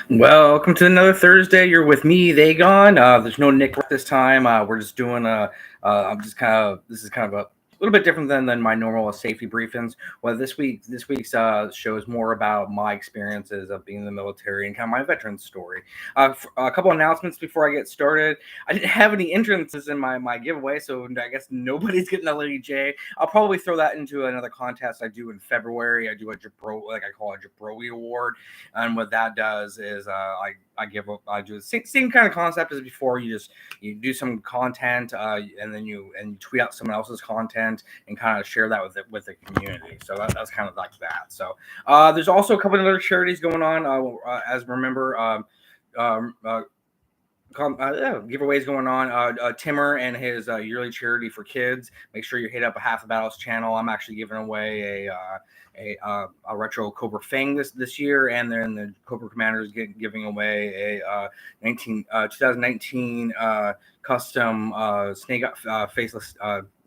Welcome to another Thursday. You're with me, Vagon. There's no Nick this time. We're just doing a. I'm just kind of. This is kind of a little bit different than my normal safety briefings. Well, this week's show is more about my experiences of being in the military and kind of my veteran story. A couple announcements before I get started. I didn't have any entrances in my giveaway, so I guess nobody's getting a Lady J. I'll probably throw that into another contest I do in February. I do a Jabro, like I call it a Jabrowie Award, and what that does is I do the same kind of concept as before. You do some content, and then you tweet out someone else's content and kind of share that with the community. So that's kind of like that. So there's also a couple of other charities going on. As remember. Giveaways going on. Timmer and his yearly charity for kids. Make sure you hit up a Half the Battles channel. I'm actually giving away a retro Cobra Fang this year, and then the Cobra Commanders giving away a 2019 custom snake faceless.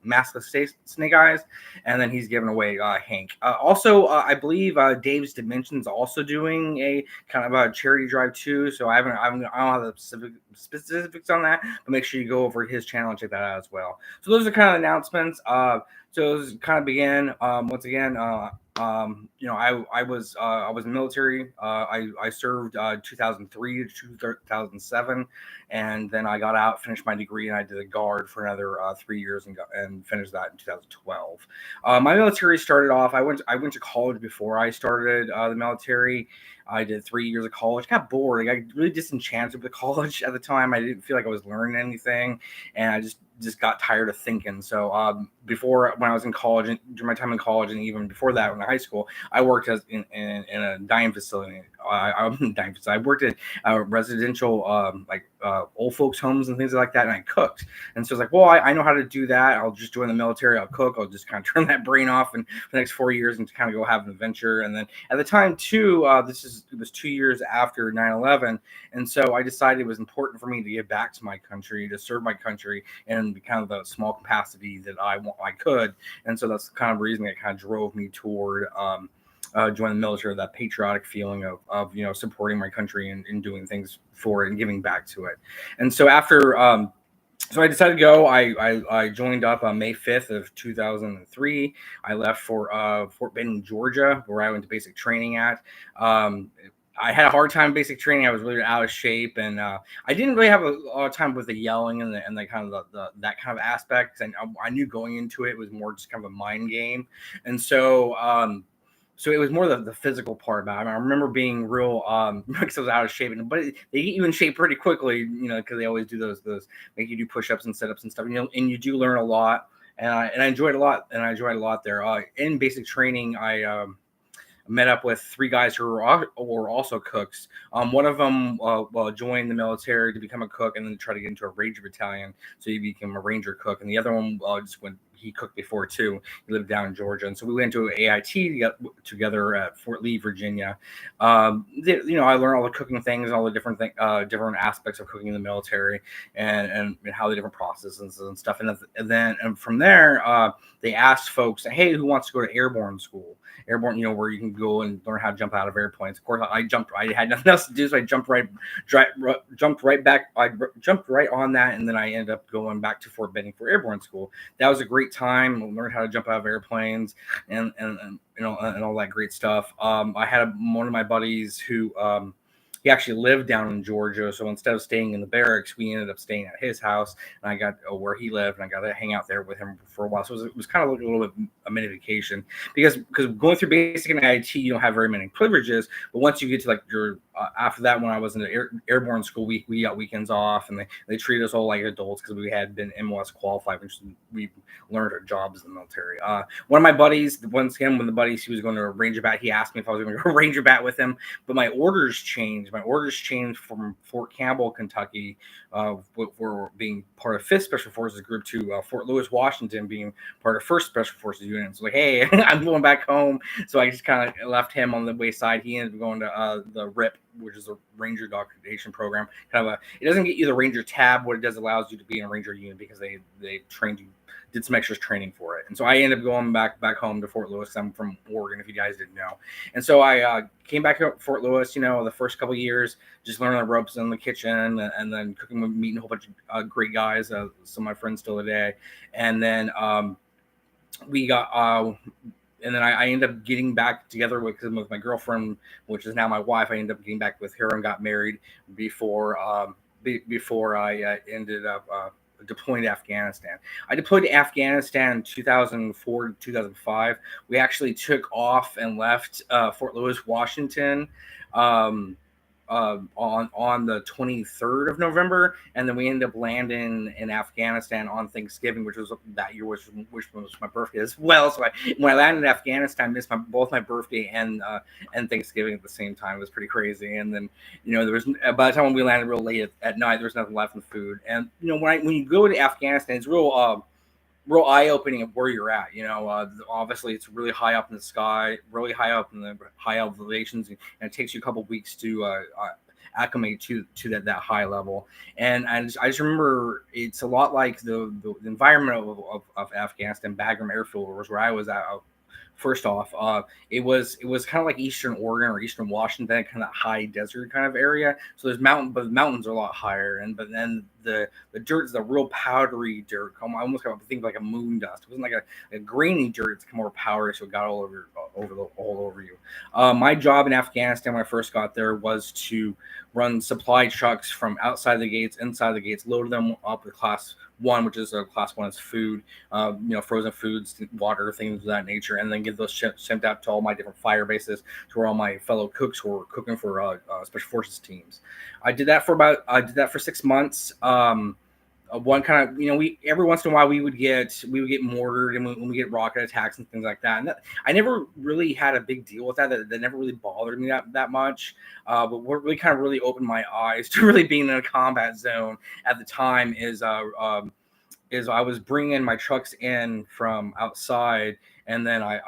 Maskless Snake Eyes, and then he's giving away Hank. Also, I believe Dave's Dimensions also doing a kind of a charity drive too. So I don't have the specifics on that, but make sure you go over his channel and check that out as well. So those are kind of announcements. So those kind of begin once again. I was military. I served 2003 to 2007, and then I got out, finished my degree, and I did a guard for another 3 years and finished that in 2012. My military started off. I went to college before I started the military. I did 3 years of college. Got bored. I got really disenchanted with college at the time. I didn't feel like I was learning anything, and I just got tired of thinking. So before, when I was in college, and during my time in college, and even before that, in high school, I worked in a dining facility. I'm in a dining facility. I worked at residential old folks homes and things like that, and I cooked. And so it's like, well, I know how to do that. I'll just join the military. I'll cook. I'll just kind of turn that brain off and for the next 4 years and kind of go have an adventure. And then at the time too, it was 2 years after 9/11, and so I decided it was important for me to give back to my country, to serve my country in kind of the small capacity that I could. And so that's the kind of reason that kind of drove me toward joining the military, that patriotic feeling of supporting my country and doing things for it and giving back to it. And so after so I decided to go. I joined up on May 5th of 2003. I left for Fort Benning, Georgia, where I went to basic training at. Um, I had a hard time basic training. I was really out of shape, and I didn't really have a lot of time with the yelling and the kind of that kind of aspect. And I knew going into it was more just kind of a mind game, and so it was more the physical part about it. I remember being real because I was out of shape, they get you in shape pretty quickly, because they always do those make you do push-ups and sit-ups and stuff, and you do learn a lot. And I enjoyed a lot, there. In basic training, I met up with three guys who were also cooks. One of them joined the military to become a cook and then try to get into a ranger battalion, so he became a ranger cook. And the other one just went. He cooked before too. He lived down in Georgia, and so we went to AIT together at Fort Lee, Virginia. I learned all the cooking things, all the different aspects of cooking in the military, and how the different processes and stuff. And from there, they asked folks, "Hey, who wants to go to airborne school?" Airborne, where you can go and learn how to jump out of airplanes. Of course, I jumped. I had nothing else to do, so I jumped right back. Jumped right on that, and then I ended up going back to Fort Benning for airborne school. That was a great time. I learned how to jump out of airplanes and all that great stuff. I had one of my buddies who he actually lived down in Georgia, so instead of staying in the barracks, we ended up staying at his house, and I got where he lived, and I got to hang out there with him for a while. So it was kind of like a little bit a mini vacation because going through basic and IT, you don't have very many privileges. But once you get to like your after that, when I was in the airborne school, we got weekends off, and they treated us all like adults because we had been MLS qualified, which we learned our jobs in the military. One of my buddies, once again, when the buddies he was going to Ranger Bat, he asked me if I was going to go Ranger Bat with him, but my orders changed. My orders changed from Fort Campbell, Kentucky, for being part of 5th Special Forces Group to Fort Lewis, Washington, being part of 1st Special Forces Unit. So like, hey, I'm going back home. So I just kind of left him on the wayside. He ended up going to the RIP, which is a Ranger Documentation Program. It doesn't get you the Ranger tab. What it does allows you to be in a Ranger unit because they trained you did some extra training for it. And so I ended up going back home to Fort Lewis. I'm from Oregon, if you guys didn't know. And so I came back to Fort Lewis, the first couple of years, just learning the ropes in the kitchen, and then cooking with meeting a whole bunch of great guys, some of my friends still today. And then we got and then I ended up getting back together with my girlfriend, which is now my wife. I ended up getting back with her and got married before I ended up deploying to Afghanistan. I deployed to Afghanistan in 2004 to 2005. We actually took off and left Fort Lewis, Washington, on the 23rd of November, and then we ended up landing in Afghanistan on Thanksgiving, which was that year, which was my birthday as well. So when I landed in Afghanistan, I missed both my birthday and Thanksgiving at the same time. It was pretty crazy. And then there was, by the time we landed real late at night, there was nothing left in the food. And when you go to Afghanistan, it's real eye-opening of where you're at. Obviously it's really high up in the sky, really high up in the high elevations, and it takes you a couple of weeks to acclimate to that high level. And I just remember it's a lot like the environment of Afghanistan. Bagram Airfield was where I was at. First off, it was kind of like Eastern Oregon or Eastern Washington, kind of high desert kind of area. So there's but the mountains are a lot higher, but then the dirt is the real powdery dirt. I almost got to think like a moon dust. It wasn't like a grainy dirt; it's more powdery, so it got all over you. My job in Afghanistan when I first got there was to run supply trucks from outside the gates, inside the gates, load them up with Class 1, which is Class 1 is food, frozen foods, water, things of that nature, and then get those sent out to all my different fire bases, to where all my fellow cooks who were cooking for special forces teams. I did that for 6 months. One kind of, we every once in a while we would get mortared, and when we get rocket attacks and things like that. And I never really had a big deal with that. That never really bothered me that much. But what really kind of really opened my eyes to really being in a combat zone at the time is I was bringing my trucks in from outside, and then I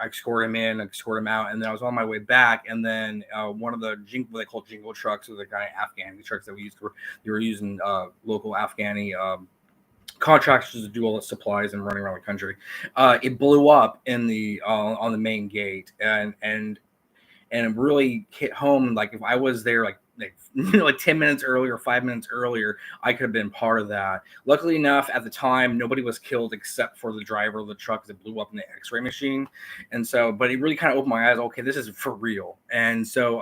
escorted them in, escorted them out, and then I was on my way back, and then one of the what they call jingle trucks, was the kind of Afghani trucks that we were using local Afghani contractors to do all the supplies and running around the country. It blew up in the on the main gate, and it really hit home. Like if I was there, like 10 minutes earlier, 5 minutes earlier, I could have been part of that. Luckily enough, at the time, nobody was killed except for the driver of the truck that blew up in the X-ray machine. And so, but it really kind of opened my eyes. Okay, this is for real. And so,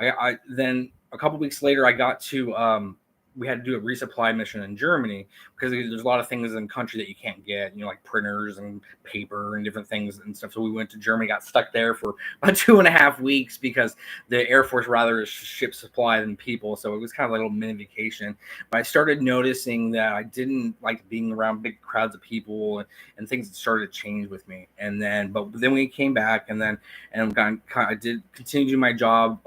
I then a couple weeks later, I got to we had to do a resupply mission in Germany, because there's a lot of things in the country that you can't get, like printers and paper and different things and stuff. So we went to Germany, got stuck there for about 2.5 weeks, because the Air Force rather shipped supply than people. So it was kind of like a little mini vacation. But I started noticing that I didn't like being around big crowds of people, and things started to change with me. But then we came back, and I did continue to do my job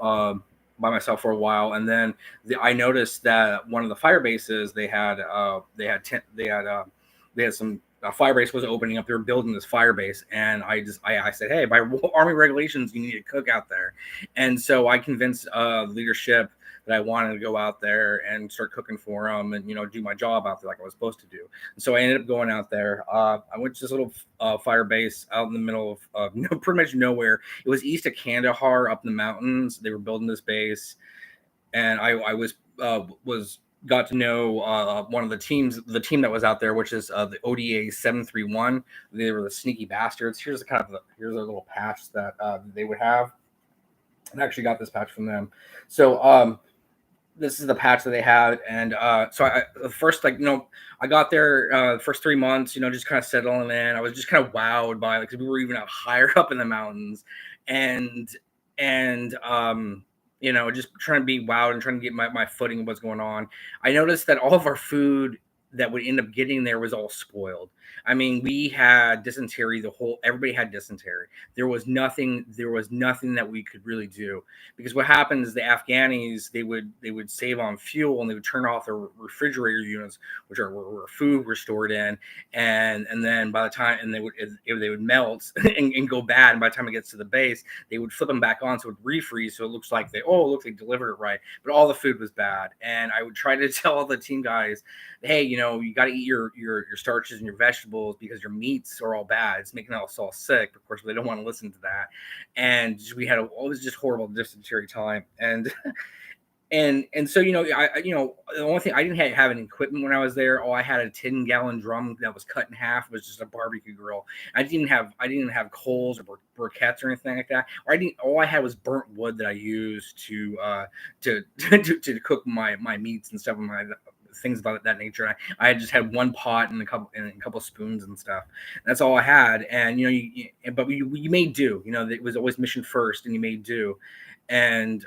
by myself for a while, and then I noticed that one of the fire bases they had some fire base was opening up. They were building this fire base, and I said, hey, by Army regulations, you need to cook out there. And so I convinced leadership that I wanted to go out there and start cooking for them, and do my job out there like I was supposed to do. And so I ended up going out there. I went to this little fire base out in the middle of pretty much nowhere. It was east of Kandahar, up in the mountains. They were building this base, and I got to know one of the team that was out there, which is the ODA 731. They were the sneaky bastards. Here's a little patch that they would have. I actually got this patch from them. So this is the patch that they had, and so I got there the first 3 months, just kind of settling in. I was just kind of wowed by because we were even out higher up in the mountains, and just trying to be wowed and trying to get my footing of what's going on. I noticed that all of our food that would end up getting there was all spoiled. I mean, we had dysentery. Everybody had dysentery. There was nothing that we could really do, because what happens is the Afghanis, they would save on fuel, and they would turn off their refrigerator units, which are where food were stored in, and then by the time, and they would melt and go bad, and by the time it gets to the base, they would flip them back on, so it would refreeze, so it looks like they delivered it right, but all the food was bad. And I would try to tell all the team guys, hey, you got to eat your starches and your vegetables vegetables because your meats are all bad. It's making us all sick. Of course, they don't want to listen to that. And we had it was just horrible dysentery time. And so the only thing I didn't have any equipment when I was there. I had a 10-gallon drum that was cut in half. It was just a barbecue grill. I didn't have coals or briquettes or anything like that. Or I didn't. All I had was burnt wood that I used to cook my meats and stuff, and my things about that nature. I just had one pot and a couple spoons and stuff. That's all I had. And but we made do. It was always mission first, and you made do. And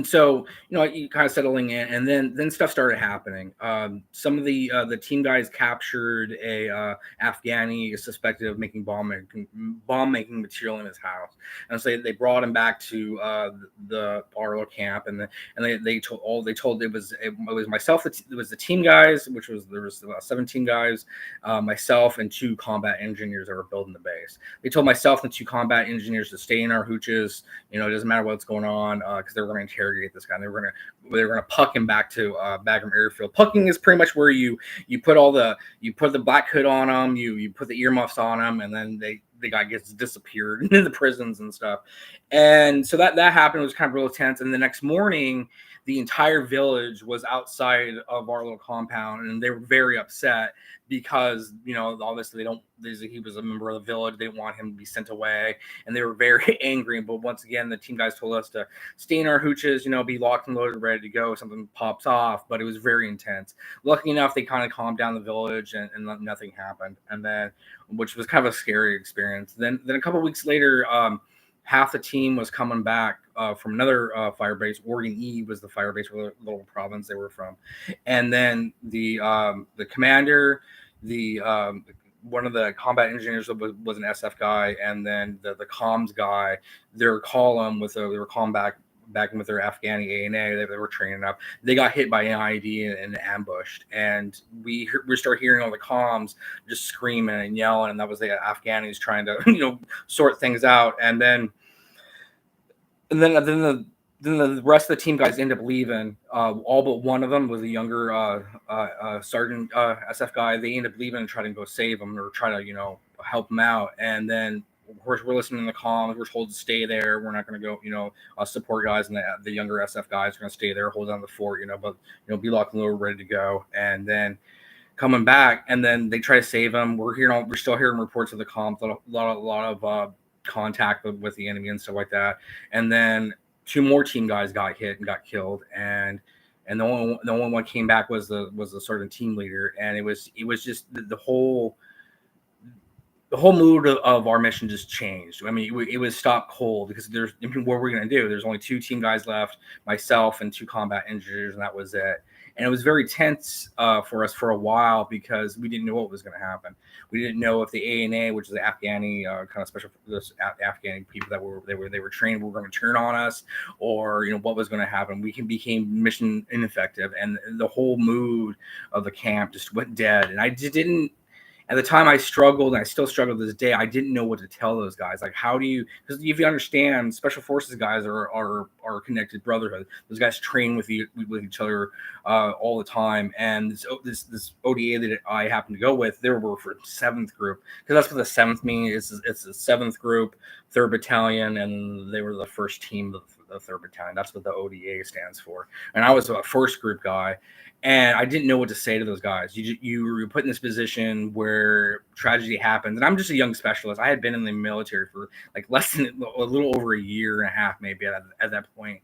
so you kind of settling in, and then stuff started happening. Some of the team guys captured a Afghani suspected of making bomb making material in his house, and so they brought him back to the Arlo camp, and they told it was myself. It was the team guys, there was about 17 guys, myself and 2 combat engineers that were building the base. They told myself and 2 combat engineers to stay in our hooches. It doesn't matter what's going on, because they were going to interrogate this guy. And they were gonna puck him back to Bagram Airfield. Pucking is pretty much where you put the black hood on him, you put the earmuffs on him, and then the guy gets disappeared into the prisons and stuff. And so that happened. It was kind of real tense. And the next morning, the entire village was outside of our little compound, and they were very upset because obviously he was a member of the village. They didn't want him to be sent away, and they were very angry. But once again, the team guys told us to stay in our hooches, be locked and loaded, ready to go if something pops off. But it was very intense. Lucky enough, they kind of calmed down the village, and nothing happened. And then, which was kind of a scary experience. Then a couple of weeks later, half the team was coming back from another fire base. Oregon E was the fire base, where the little province they were from. And then the commander, one of the combat engineers was an SF guy, and then the comms guy, they were calling back with their Afghani ANA. They were training up. They got hit by an IED and ambushed, and we start hearing all the comms just screaming and yelling, and that was the Afghanis trying to sort things out. And then the rest of the team guys end up leaving. All but one of them was a younger sergeant SF guy. They end up leaving and trying to go save him, or try to help him out. And then of course we're listening to the comms. We're told to stay there. We're not going to go. Support guys and the younger SF guys are going to stay there, hold down the fort. But be locked and loaded, ready to go. And then coming back, and then they try to save him. We're still hearing reports of the comms. A lot of contact with the enemy and stuff like that. And then 2 more team guys got hit and got killed, and the only one came back was the sort of team leader. And it was just the whole mood of our mission just changed. I mean, it was stopped cold, because what were we going to do? There's only 2 team guys left, myself and 2 combat engineers, and that was it. And it was very tense for us for a while, because we didn't know what was going to happen. We didn't know if the ANA, which is the Afghani kind of special, Afghani people that they were trained, were going to turn on us, or what was going to happen. We became mission ineffective, and the whole mood of the camp just went dead. And I just didn't. At the time, I struggled, and I still struggle to this day. I didn't know what to tell those guys. Like, how do you? Because if you understand, special forces guys are connected brotherhood. Those guys train with each other all the time. And this ODA that I happened to go with, they were for 7th group, because that's what the 7th means. It's the 7th group, 3rd Battalion, and they were the first team of the 3rd Battalion. That's what the ODA stands for. And I was a 1st group guy. And I didn't know what to say to those guys. You were put in this position where tragedy happens. And I'm just a young specialist. I had been in the military for like a little over a year and a half, maybe at that point.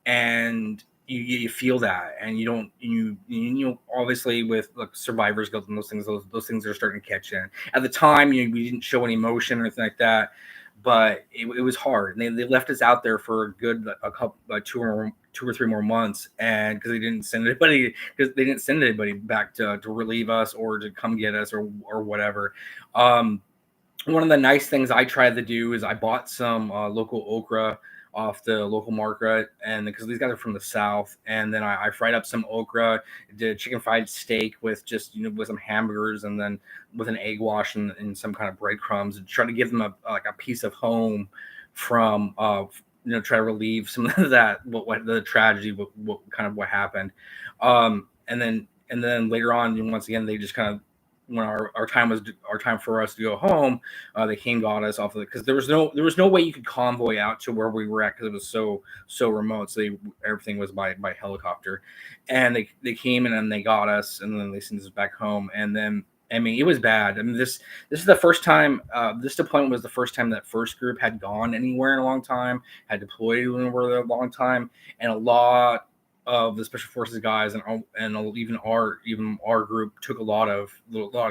And you feel that, and you obviously with survivor's guilt and those things are starting to catch in. At the time, we didn't show any emotion or anything like that, but it was hard. And they left us out there for a good two or three more months, and because they didn't send anybody back to relieve us or to come get us or whatever. One of the nice things I tried to do is I bought some local okra off the local market, and because these guys are from the south, and then I fried up some okra, did a chicken fried steak with just with some hamburgers, and then with an egg wash and some kind of breadcrumbs, and try to give them a piece of home from try to relieve some of that what the tragedy, what happened, and then later on, once again, they just kind of when our time for us to go home, they came got us off of it because there was no way you could convoy out to where we were at because it was so remote. So everything was by helicopter, and they came in and they got us, and then they sent us back home. And then I mean, it was bad. I mean, this is the first time. This deployment was the first time that first group had gone anywhere in a long time, had deployed anywhere in a long time, and a lot of the special forces guys and even our group took a lot of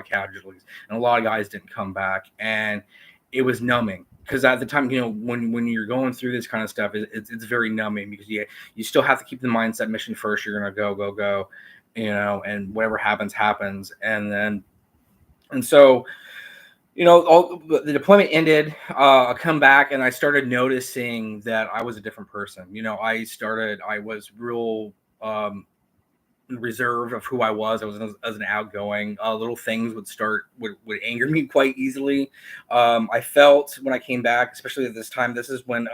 casualties, and a lot of guys didn't come back, and it was numbing because at the time, when you're going through this kind of stuff, it's very numbing because you still have to keep the mindset mission first. You're gonna go, and whatever happens, and so all the deployment ended. I come back and I started noticing that I was a different person. I was real reserve of who I was. I was as an outgoing. Little things would anger me quite easily. I felt when I came back, especially at this time. This is when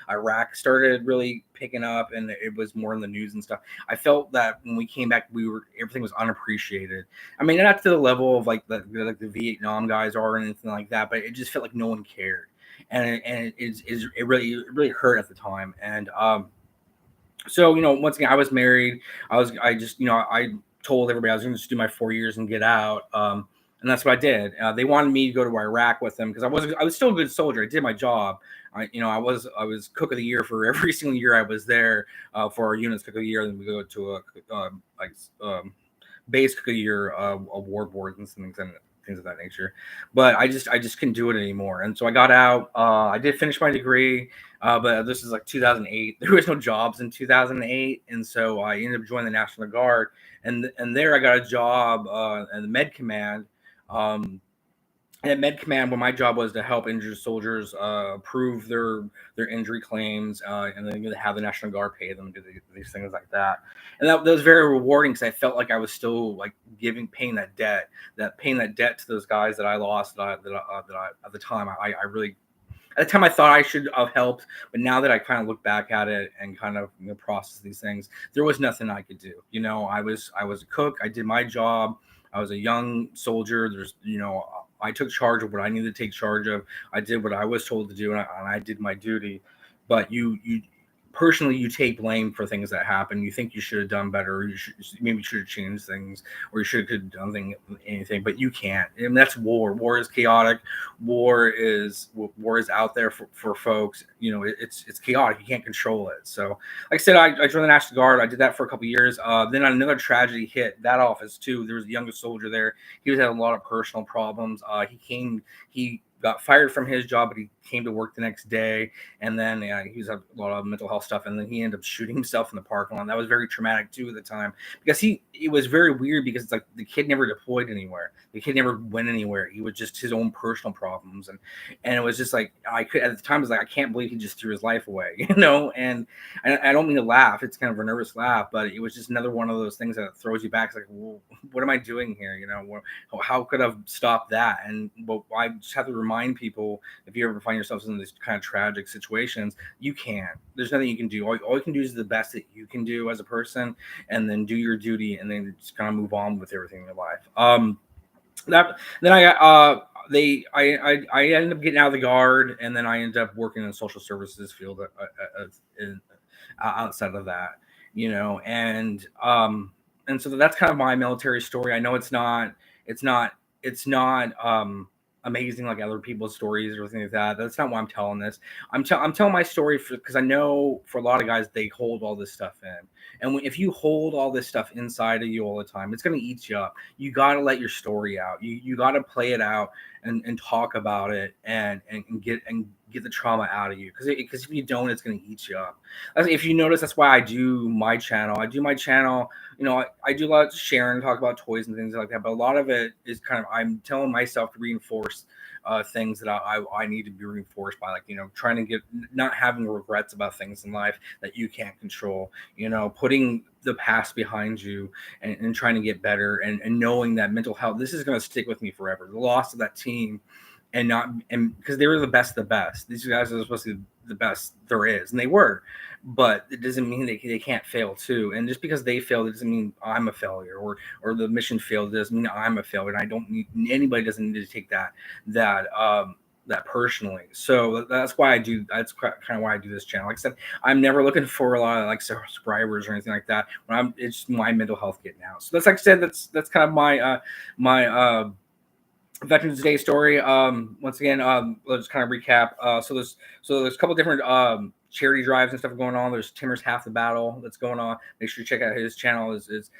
Iraq started really picking up, and it was more in the news and stuff. I felt that when we came back, everything was unappreciated. I mean, not to the level of like the Vietnam guys are or anything like that, but it just felt like no one cared, and it really hurt at the time. And so once again, I was married. I told everybody I was going to just do my 4 years and get out. And that's what I did. They wanted me to go to Iraq with them because I was still a good soldier. I did my job. I was cook of the year for every single year I was there, for our units cook of the year. Then we go to a base cook of the year award boards and things of that nature. But I just couldn't do it anymore, and so I got out. I did finish my degree, but this is like 2008. There was no jobs in 2008, and so I ended up joining the National Guard, and there I got a job in the Med Command. Um, at Med Command, where my job was to help injured soldiers approve their injury claims, and then have the National Guard pay them, do these things like that. And that was very rewarding because I felt like I was still like paying that debt to those guys that I lost. That I at the time I really at the time I thought I should have helped, but now that I kind of look back at it and kind of process these things, there was nothing I could do. I was a cook. I did my job. I was a young soldier. I took charge of what I needed to take charge of. I did what I was told to do, and I did my duty. But you personally, you take blame for things that happen. You think you should have done better, or maybe should have changed things, or you should have done anything, but you can't. And that's war. War is chaotic. War is out there for folks. It's chaotic. You can't control it. So, like I said, I joined the National Guard. I did that for a couple of years. Then another tragedy hit that office too. There was a younger soldier there. He was having a lot of personal problems. He got fired from his job, but he came to work the next day, and then he was having a lot of mental health stuff, and then he ended up shooting himself in the parking lot. That was very traumatic too at the time, because it was very weird because it's like the kid never deployed anywhere. The kid never went anywhere. He was just his own personal problems, and it was just like I could at the time I was like, I can't believe he just threw his life away, And I don't mean to laugh. It's kind of a nervous laugh, but it was just another one of those things that throws you back. It's like, well, what am I doing here? How could I have stopped that? And I just have to remind people, if you ever find yourselves in these kind of tragic situations, you can't. There's nothing you can do. All you can do is the best that you can do as a person, and then do your duty, and then just kind of move on with everything in your life. I ended up getting out of the Guard, and then I ended up working in the social services field outside of that, and so that's kind of my military story. I know it's not amazing like other people's stories or anything like that. That's not why I'm telling this. I'm telling my story because I know for a lot of guys they hold all this stuff in, and if you hold all this stuff inside of you all the time, it's going to eat you up. You got to let your story out. You got to play it out and talk about it and get the trauma out of you, because if you don't, it's going to eat you up. If you notice, that's why I do my channel. I do a lot of sharing, talk about toys and things like that, but a lot of it is kind of I'm telling myself to reinforce things that I need to be reinforced by, like trying to get not having regrets about things in life that you can't control, putting the past behind you and trying to get better, and knowing that mental health, this is going to stick with me forever. The loss of that team, and because they were the best of the best. These guys are supposed to be the best there is, and they were. But it doesn't mean they can't fail too. And just because they failed, it doesn't mean I'm a failure, or the mission failed. It doesn't mean I'm a failure. And I don't need anybody doesn't need to take that personally. So that's why I do. That's kind of why I do this channel. Like I said, I'm never looking for a lot of like subscribers or anything like that. It's my mental health getting out. So that's like I said. That's kind of my Veterans Day story. Once again, let's kind of recap. So there's a couple different charity drives and stuff going on. There's Timmer's Half the Battle that's going on. Make sure you check out his channel. It's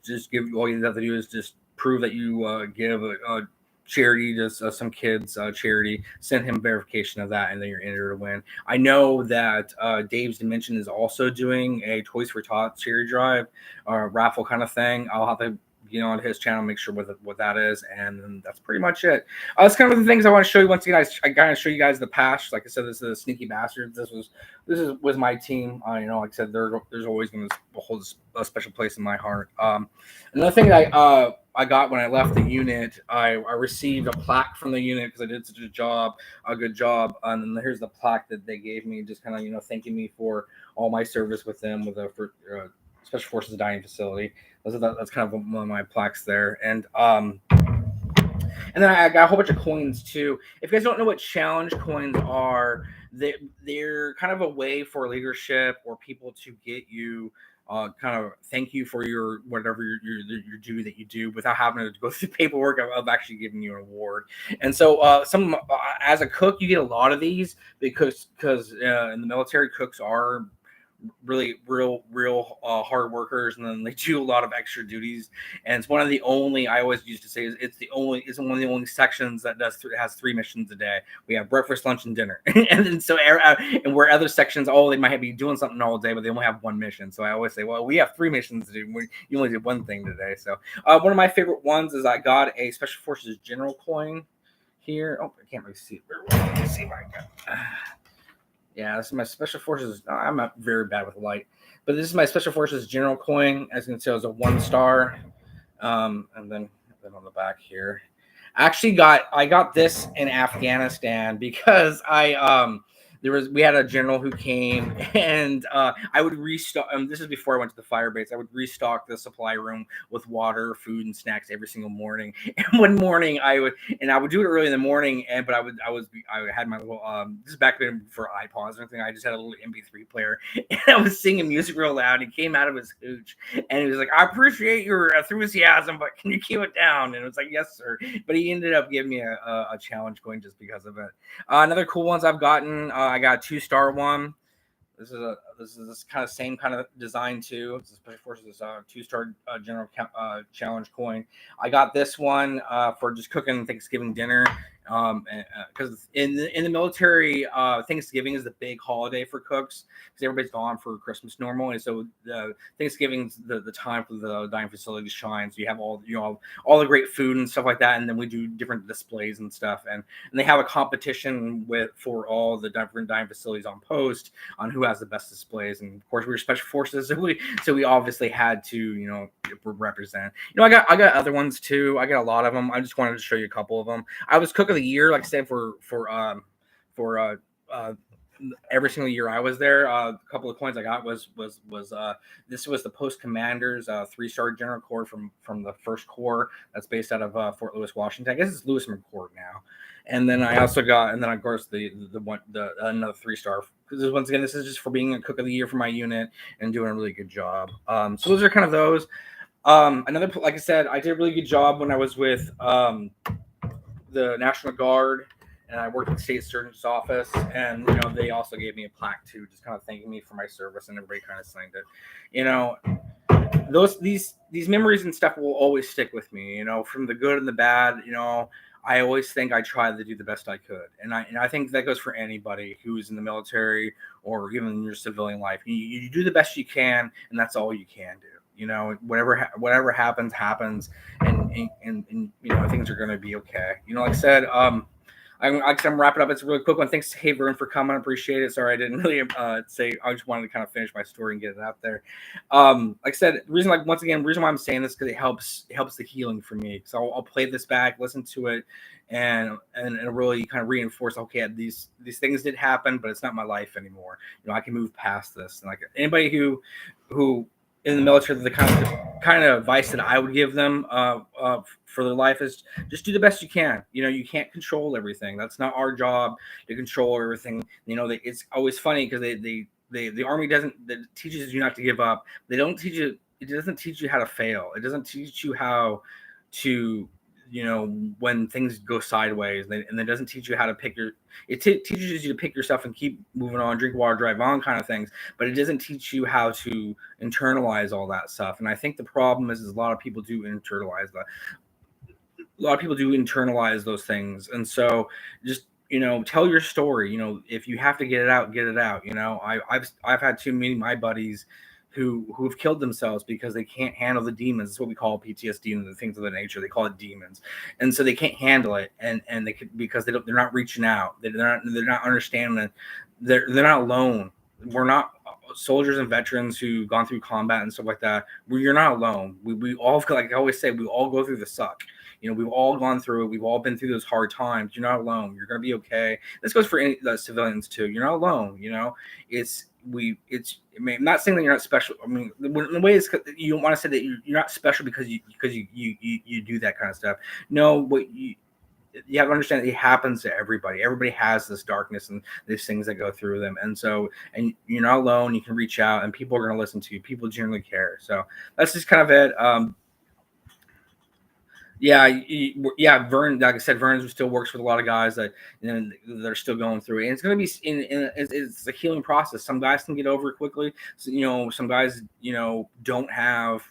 just give all you have to do is just prove that you give a charity to some kids charity. Send him verification of that, and then you're entered to win. I know that Dave's Dimension is also doing a Toys for Tots charity drive raffle kind of thing. I'll have to on his channel, make sure what that is, and then that's pretty much it. That's kind of the things I want to show you. Once again, I kind of show you guys the past. Like I said, this is a Sneaky Bastards. This was my team. Like I said, there's always going to hold a special place in my heart. Another thing that I got when I left the unit, I received a plaque from the unit because I did such a good job. And then here's the plaque that they gave me, just kind of thanking me for all my service with them with the Special Forces Dining Facility. That's kind of one of my plaques there. And then I got a whole bunch of coins too. If you guys don't know what challenge coins are, they're kind of a way for leadership or people to get you kind of thank you for your whatever your duty that you do without having to go through the paperwork of actually giving you an award. And so as a cook, you get a lot of these because in the military, cooks are really real hard workers, and then they do a lot of extra duties. And it's one of the only, I always used to say, it's one of the only sections that has 3 missions a day. We have breakfast, lunch, and dinner. And then and where other sections, they might be doing something all day, but they only have 1 mission. So I always say, well, we have 3 missions to do. You only did 1 thing today. So one of my favorite ones is I got a Special Forces General coin here. Oh, I can't really see it very well. Let me see if I can. Yeah, this is my Special Forces. I'm not very bad with light, but this is my Special Forces General coin. As you can see, it was a 1 star. And then on the back here, I got this in Afghanistan because we had a general who came, and I would restock. This is before I went to the fire base. I would restock the supply room with water, food, and snacks every single morning. And one morning I would do it early in the morning, but I had my little this is back then for iPods or anything. I just had a little MP3 player, and I was singing music real loud. He came out of his hooch, and he was like, "I appreciate your enthusiasm, but can you keep it down?" And it was like, "Yes, sir." But he ended up giving me a challenge coin just because of it. Another cool ones I've gotten. I got a 2-star one. This is this kind of same kind of design too. It's Special Forces 2-star general challenge coin. I got this one for just cooking Thanksgiving dinner. Because in the military, Thanksgiving is the big holiday for cooks because everybody's gone for Christmas normally. So Thanksgiving's the time for the dining facility to shine. So you have all the great food and stuff like that, and then we do different displays and stuff. And they have a competition for all the different dining facilities on post on who has the best displays. And of course, we were Special Forces, so we obviously had to represent. I got other ones too. I got a lot of them. I just wanted to show you a couple of them. I was Cook of the Year, like I said, for every single year I was there. A couple of coins I got was this was the Post Commander's 3-star General Corps from the 1st Corps that's based out of Fort Lewis, Washington. I guess it's Lewis McChord now. And then I also got, and then of course the another 3-star. Because once again, this is just for being a Cook of the Year for my unit and doing a really good job. So those are kind of those. Another, like I said, I did a really good job when I was with the National Guard, and I worked at the state surgeon's office, and they also gave me a plaque too, just kind of thanking me for my service, and everybody kind of signed it. These memories and stuff will always stick with me, from the good and the bad. I always think I tried to do the best I could, and I think that goes for anybody who's in the military or even in your civilian life. You do the best you can, and that's all you can do. Whatever happens, and things are going to be okay. Like I said, I'm wrapping up. It's a really quick one. Thanks, hey Vern, for coming. I appreciate it. Sorry, I didn't really say. I just wanted to kind of finish my story and get it out there. Like I said, the reason, like once again, the reason why I'm saying this because it helps the healing for me. So I'll play this back, listen to it, and really kind of reinforce. Okay, these things did happen, but it's not my life anymore. I can move past this. And like anybody who in the military, the kind of advice that I would give them for their life is just do the best you can. You can't control everything. That's not our job to control everything. It's always funny because the army doesn't that teaches you not to give up. They don't teach you. It doesn't teach you how to fail. It doesn't teach you how to when things go sideways, and it doesn't teach you how to pick your. Teaches you to pick yourself and keep moving on, drink water, drive on, kind of things. But it doesn't teach you how to internalize all that stuff. And I think the problem is a lot of people do internalize that. A lot of people do internalize those things, and so just tell your story. If you have to get it out, get it out. I've had too many of my buddies who've killed themselves because they can't handle the demons. That's what we call PTSD and the things of the nature. They call it demons, and so they can't handle it, and they could because they're not reaching out. They're not understanding that they're not alone. We're not soldiers and veterans who've gone through combat and stuff like that. You're not alone. We all, like I always say, we all go through the suck. We've all gone through it. We've all been through those hard times. You're not alone. You're going to be okay. This goes for any civilians too. You're not alone. I'm not saying that you're not special. I mean, the way is you don't want to say that you're not special because you do that kind of stuff. No, what you have to understand that it happens to everybody. Everybody has this darkness and these things that go through them. And you're not alone. You can reach out and people are going to listen to you. People generally care. So that's just kind of it. Yeah, Vern. Like I said, Vern still works with a lot of guys that they're still going through it. And it's going to be it's a healing process. Some guys can get over it quickly. So, some guys don't have.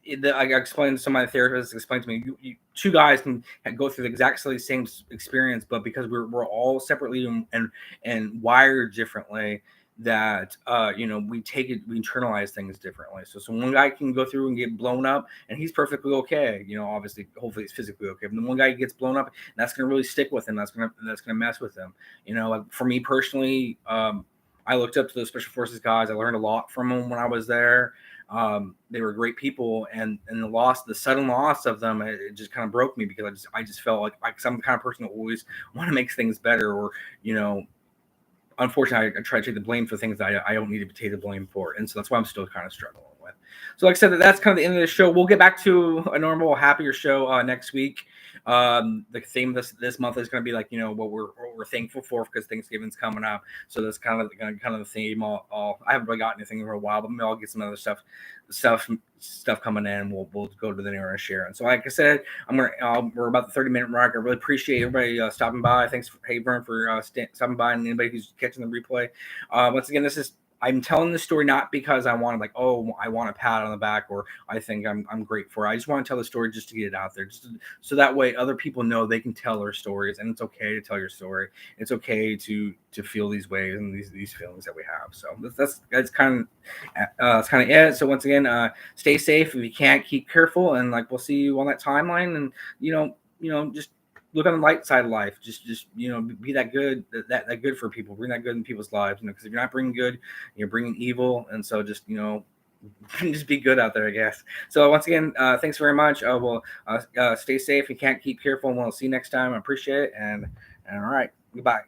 I explained to some of my therapists explained to me two guys can go through the exactly same experience, but because we're all separately and wired differently, that we internalize things differently. So one guy can go through and get blown up and he's perfectly okay, obviously hopefully he's physically okay, but then one guy gets blown up and that's going to really stick with him. That's going to mess with him. Like for me personally, I looked up to those special forces guys. I learned a lot from them when I was there. They were great people, and the sudden loss of them, it just kind of broke me because I just felt like I'm the kind of person that always want to make things better, or unfortunately, I try to take the blame for things that I don't need to take the blame for, and so that's why I'm still kind of struggling with. So, like I said, that's kind of the end of the show. We'll get back to a normal, happier show next week. The theme this month is going to be like what we're thankful for because Thanksgiving's coming up. So that's kind of the theme. I haven't really got anything for a while, but maybe I'll get some other stuff coming in. We'll go to the nearest share. And so, like I said, we're about the 30-minute mark. I really appreciate everybody stopping by. Thanks for Vern for stopping by, and anybody who's catching the replay. Once again, I'm telling the story not because I want to I want a pat on the back or I think I'm great for it. I just want to tell the story just to get it out there, so that way other people know they can tell their stories, and it's okay to tell your story. It's okay to feel these ways and these feelings that we have. So that's kind of it. So once again, stay safe if you can't, keep careful, and we'll see you on that timeline, and just look on the light side of life. Just be that good, that good for people. Bring that good in people's lives. Because if you're not bringing good, you're bringing evil. And so just just be good out there, I guess. So once again, thanks very much. Stay safe. You can't keep careful, and we'll see you next time. I appreciate it. And all right, goodbye.